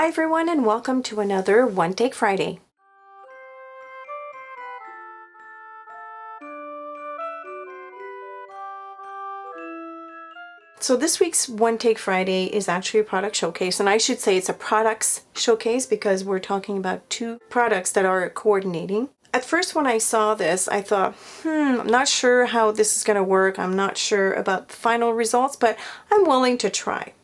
Hi everyone, and welcome to another One Take Friday. So this week's One Take Friday is actually a product showcase, and I should say it's a products showcase because we're talking about two products that are coordinating. At first when I saw this, I thought, I'm not sure how this is going to work. I'm not sure about the final results, but I'm willing to try.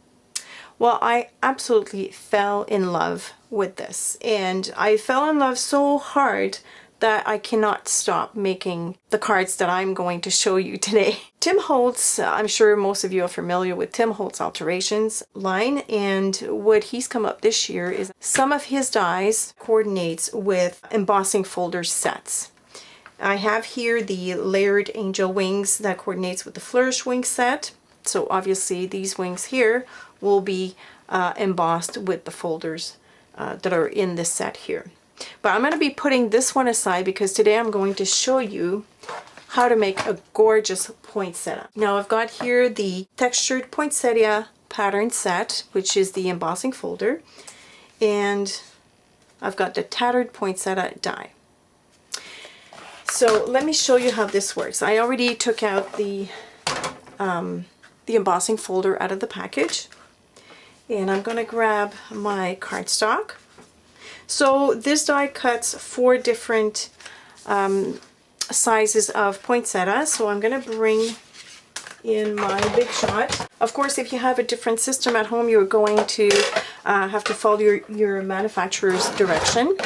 Well, I absolutely fell in love with this, and I fell in love so hard that I cannot stop making the cards that I'm going to show you today. Tim Holtz, I'm sure most of you are familiar with Tim Holtz Alterations line, and what he's come up this year is some of his dies coordinates with embossing folder sets. I have here the layered angel wings that coordinates with the flourish wing set. So obviously these wings here will be embossed with the folders that are in this set here. But I'm going to be putting this one aside because today I'm going to show you how to make a gorgeous poinsettia. Now I've got here the textured poinsettia pattern set, which is the embossing folder, and I've got the tattered poinsettia die. So let me show you how this works. I already took out the embossing folder out of the package, and I'm going to grab my cardstock. So this die cuts 4 different sizes of poinsettia, so I'm going to bring in my Big Shot. Of course, if you have a different system at home, you're going to have to follow your manufacturer's direction.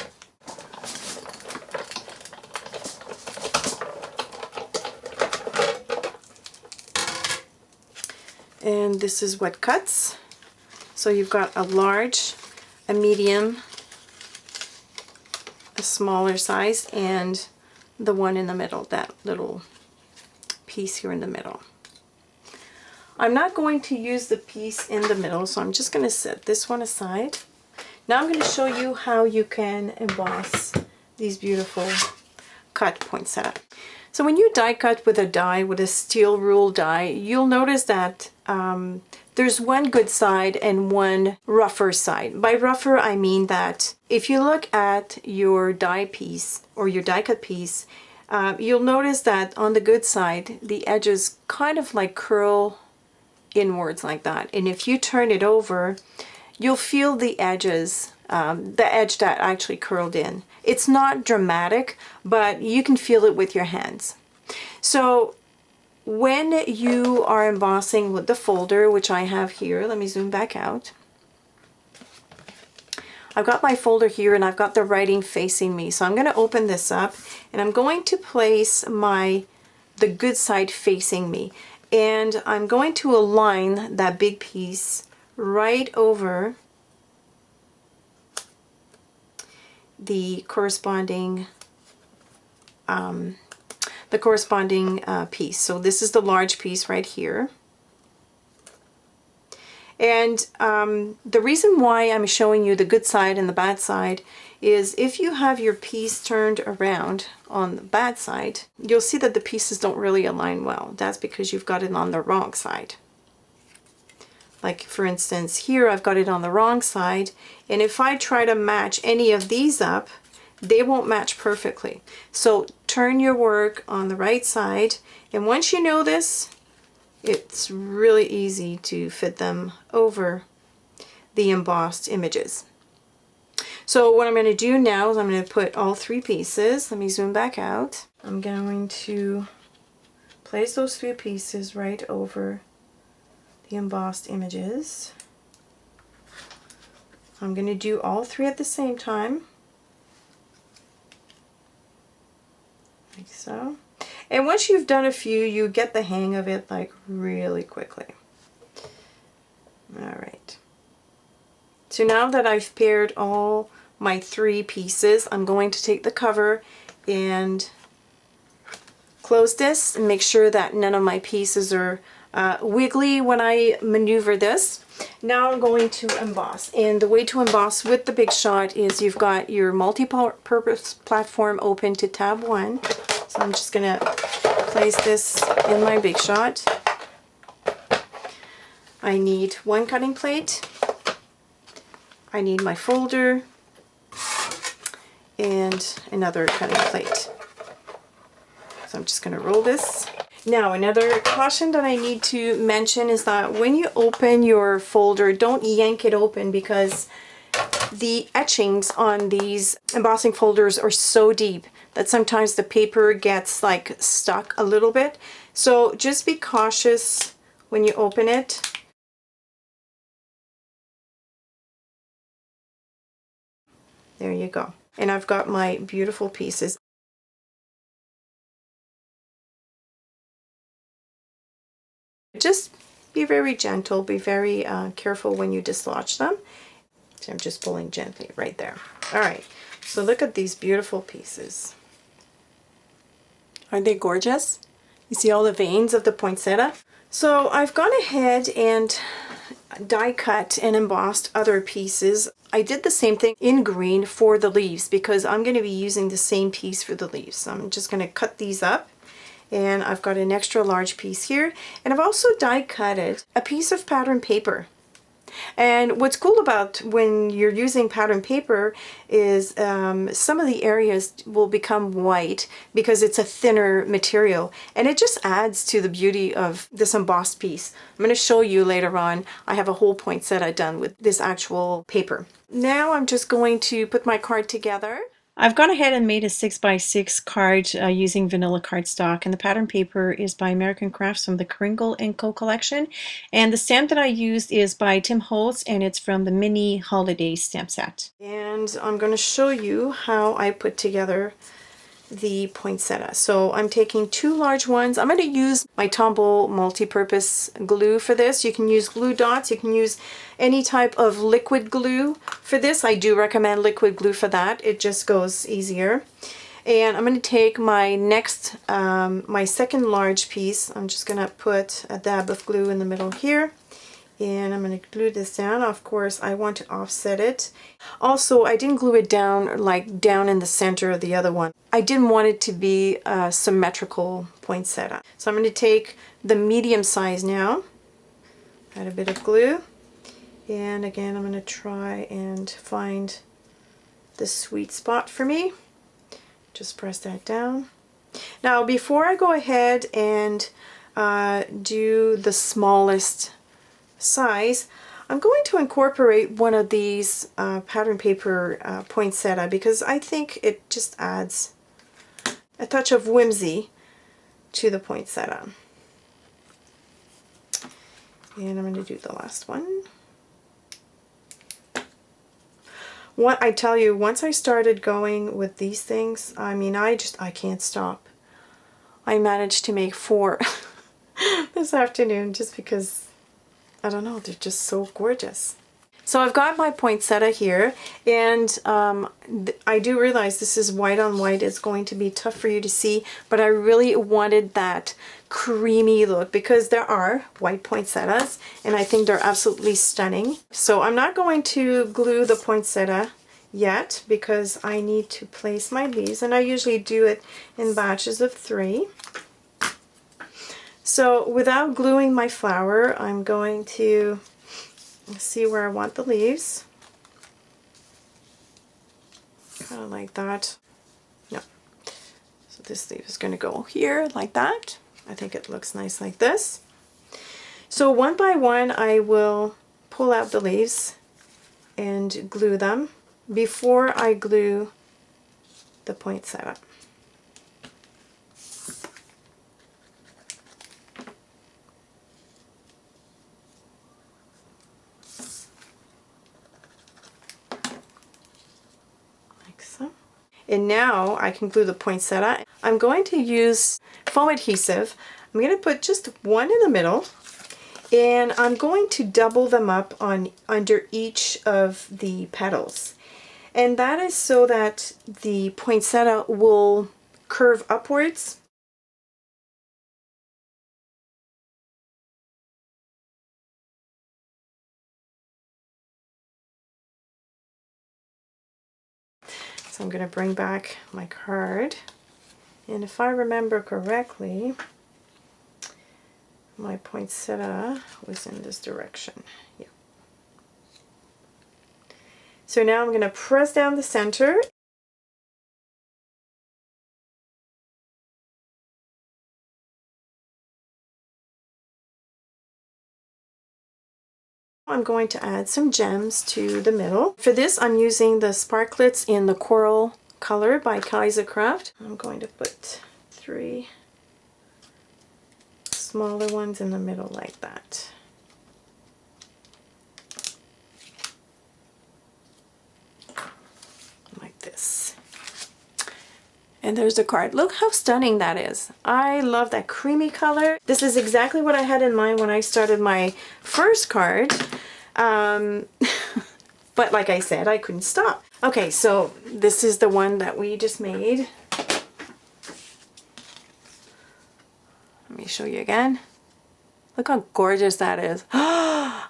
And this is what cuts. So you've got a large, a medium, a smaller size, and the one in the middle, that little piece here in the middle. I'm not going to use the piece in the middle, so I'm just going to set this one aside. Now I'm going to show you how you can emboss these beautiful cut poinsettia. So when you die cut with a die, with a steel rule die, you'll notice that there's one good side and one rougher side. By rougher, I mean that if you look at your die piece or your die cut piece, you'll notice that on the good side, the edges kind of like curl inwards like that. And if you turn it over, you'll feel the edges, the edge that actually curled in. It's not dramatic, but you can feel it with your hands. So when you are embossing with the folder, which I have here, let me zoom back out. I've got my folder here and I've got the writing facing me. So I'm going to open this up and I'm going to place the good side facing me. And I'm going to align that big piece right over the corresponding piece. So this is the large piece right here. And the reason why I'm showing you the good side and the bad side is if you have your piece turned around on the bad side, you'll see that the pieces don't really align well. That's because you've got it on the wrong side. Like for instance, here I've got it on the wrong side, and if I try to match any of these up, they won't match perfectly. So turn your work on the right side, and once you know this, it's really easy to fit them over the embossed images. So what I'm going to do now is I'm going to put all 3 pieces. Let me zoom back out. I'm going to place those 3 pieces right over the embossed images. I'm going to do all 3 at the same time, like so. And once you've done a few, you get the hang of it like really quickly. All right. So now that I've paired all my 3 pieces, I'm going to take the cover and close this and make sure that none of my pieces are wiggly when I maneuver this. Now I'm going to emboss, and the way to emboss with the Big Shot is you've got your multi-purpose platform open to tab 1. So I'm just going to place this in my Big Shot. I need 1 cutting plate, I need my folder and another cutting plate. So I'm just going to roll this. Now, another caution that I need to mention is that when you open your folder, don't yank it open, because the etchings on these embossing folders are so deep that sometimes the paper gets like stuck a little bit. So just be cautious when you open it. There you go. And I've got my beautiful pieces. Just be very gentle, be very careful when you dislodge them. So I'm just pulling gently right there. All right, so look at these beautiful pieces. Aren't they gorgeous? You see all the veins of the poinsettia? So I've gone ahead and die cut and embossed other pieces. I did the same thing in green for the leaves because I'm going to be using the same piece for the leaves. So I'm just going to cut these up. And I've got an extra large piece here, and I've also die cutted a piece of pattern paper. And what's cool about when you're using pattern paper is some of the areas will become white because it's a thinner material, and it just adds to the beauty of this embossed piece. I'm going to show you later on. I have a whole poinsettia done with this actual paper. Now I'm just going to put my card together. I've gone ahead and made a 6x6 card using vanilla cardstock, and the pattern paper is by American Crafts from the Kringle & Co. collection. And the stamp that I used is by Tim Holtz, and it's from the mini holiday stamp set. And I'm going to show you how I put together the poinsettia. So I'm taking 2 large ones. I'm going to use my Tombow multi-purpose glue for this. You can use glue dots, you can use any type of liquid glue for this. I do recommend liquid glue for that. It just goes easier. And I'm going to take my next, my second large piece. I'm just going to put a dab of glue in the middle here. And I'm going to glue this down. Of course, I want to offset it. Also, I didn't glue it down like down in the center of the other one. I didn't want it to be a symmetrical poinsettia. So I'm going to take the medium size now, add a bit of glue, and again I'm going to try and find the sweet spot for me. Just press that down. Now, before I go ahead and do the smallest size, I'm going to incorporate one of these pattern paper poinsettia because I think it just adds a touch of whimsy to the poinsettia. And I'm going to do the last one. What I tell you, once I started going with these things, I mean, I can't stop. I managed to make 4 this afternoon just because, I don't know, they're just so gorgeous. So I've got my poinsettia here, and I do realize this is white on white. It's going to be tough for you to see, but I really wanted that creamy look because there are white poinsettias, and I think they're absolutely stunning. So I'm not going to glue the poinsettia yet because I need to place my leaves, and I usually do it in batches of 3. So without gluing my flower, I'm going to see where I want the leaves. Kind of like that. No. So this leaf is going to go here like that. I think it looks nice like this. So one by one I will pull out the leaves and glue them before I glue the poinsettia. And now I can glue the poinsettia. I'm going to use foam adhesive. I'm going to put just one in the middle, and I'm going to double them up on under each of the petals. And that is so that the poinsettia will curve upwards. So I'm going to bring back my card, and if I remember correctly, my poinsettia was in this direction. Yeah. So now I'm going to press down the center. I'm going to add some gems to the middle. For this, I'm using the sparklets in the coral color by Craft. I'm going to put 3 smaller ones in the middle like that. Like this. And there's the card. Look how stunning that is. I love that creamy color. This is exactly what I had in mind when I started my first card. But like I said, I couldn't stop. Okay, so this is the one that we just made. Let me show you again. Look how gorgeous that is.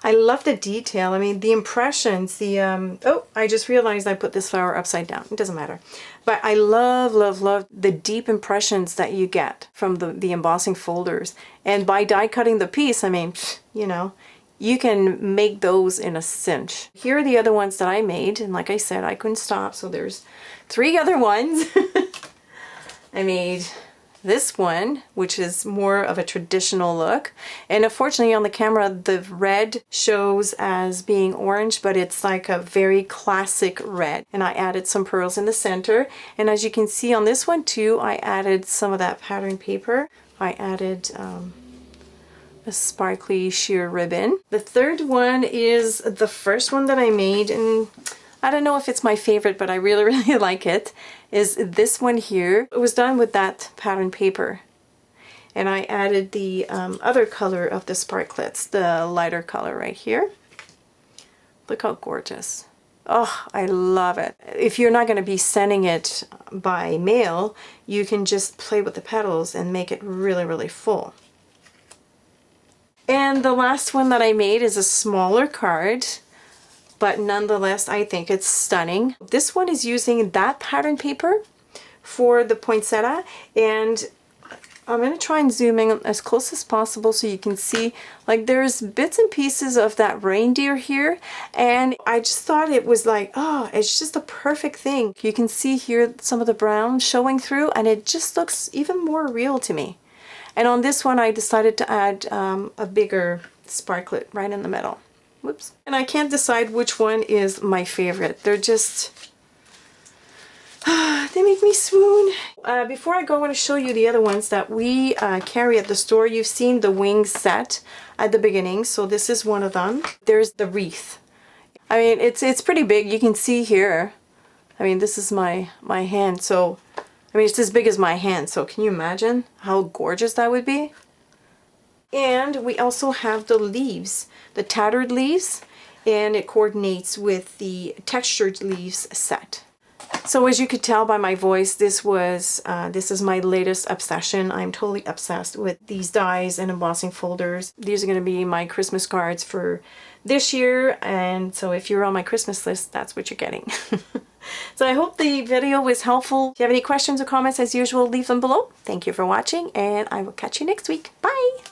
I love the detail. I mean, the impressions, the, oh, I just realized I put this flower upside down. It doesn't matter. But I love, love, love the deep impressions that you get from the embossing folders. And by die cutting the piece, I mean, you know, you can make those in a cinch. Here are the other ones that I made. And like I said, I couldn't stop. So there's 3 other ones. I made this one, which is more of a traditional look, and unfortunately on the camera the red shows as being orange, but it's like a very classic red, and I added some pearls in the center. And as you can see on this one too, I added some of that pattern paper. I added a sparkly sheer ribbon. The third one is the first one that I made, and I don't know if it's my favorite, but I really, really like it, is this one here. It was done with that pattern paper. And I added the other color of the sparklets, the lighter color right here. Look how gorgeous. Oh, I love it. If you're not going to be sending it by mail, you can just play with the petals and make it really, really full. And the last one that I made is a smaller card, but nonetheless, I think it's stunning. This one is using that pattern paper for the poinsettia, and I'm going to try and zoom in as close as possible so you can see, like, there's bits and pieces of that reindeer here, and I just thought it was like, oh, it's just a perfect thing. You can see here some of the brown showing through, and it just looks even more real to me. And on this one, I decided to add a bigger sparklet right in the middle. Whoops. And I can't decide which one is my favorite. They're just, they make me swoon. Before I go, I want to show you the other ones that we carry at the store. You've seen the wings set at the beginning, so this is one of them. There's the wreath. I mean, it's pretty big. You can see here. I mean, this is my hand, so, I mean, it's as big as my hand, so can you imagine how gorgeous that would be? And we also have the leaves, the tattered leaves, and it coordinates with the textured leaves set. So as you could tell by my voice, this is my latest obsession. I'm totally obsessed with these dies and embossing folders. These are going to be my Christmas cards for this year, and so if you're on my Christmas list, that's what you're getting. So I hope the video was helpful. If you have any questions or comments, as usual, leave them below. Thank you for watching, and I will catch you next week. Bye!